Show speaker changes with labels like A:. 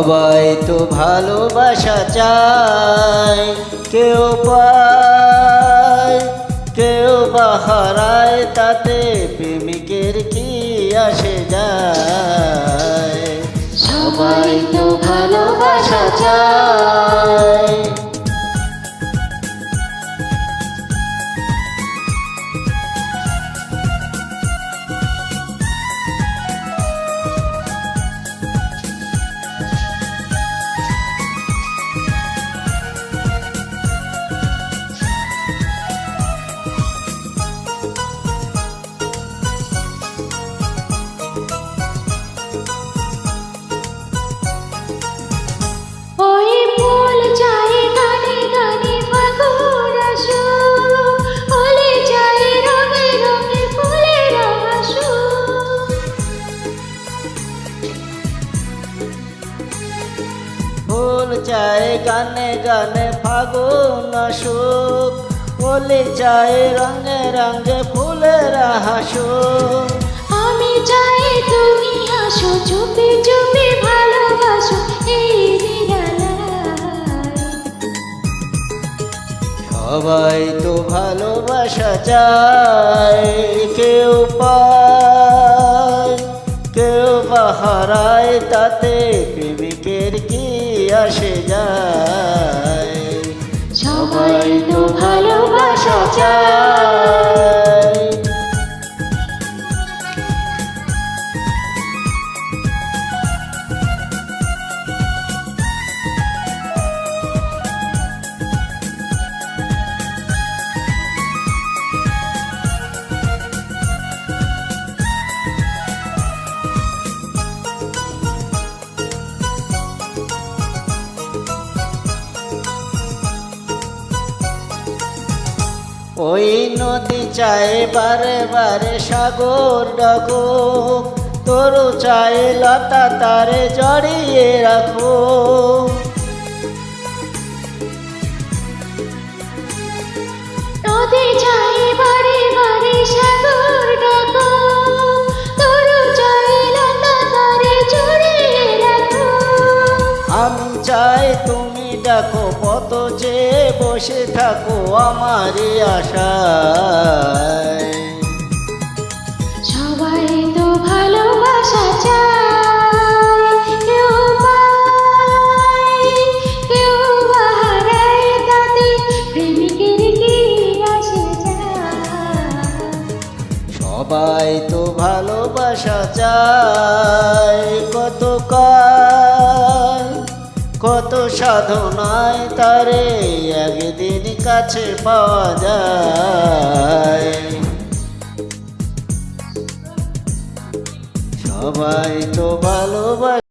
A: সবাই তো ভালোবাসা চায়, কেউ পায় কেউ বা হারায়, তাতে প্রেমিকের কি আসে যায়।
B: সবাই তো ভালোবাসা চায়।
A: ফুল চায় গানে গানে ফাগুন আসুক, হোলি চায় রঙে রঙে ফুলের হাসুক।
B: আমি চাই তুমি হাসো, চুপি চুপি ভালোবাসো এই নিরালায়।
A: সবাই তো ভালোবাসা চায়, কেউ পায় কেউ বা হারায়, তাতে প্রেমিকের কি আসে যায়।
B: সবাই তো ভালোবাসা চায়।
A: ওই নদী চায় বারে বারে সাগর ডাকুক, তরু চায় লতা তারে জড়িয়ে রাখো।
B: নদী চাই বারে বারে সাগর ডাকো, তরু চাই লতা তারে জড়িয়ে রাখো।
A: আমি চাই তুমি ডাকো, পথ চেয়ে বসে থাকো আমারই আশায়।
B: সবাই তো ভালোবাসা চায়, কেউ পায় কেউ বা হারায়, তাতে প্রেমিকের কি আসে যায়।
A: সবাই তো ভালোবাসা চায়, কত সাধনায় তারে একদিন কাছে পাওয়া যায়। সবাই তো ভালোবাসা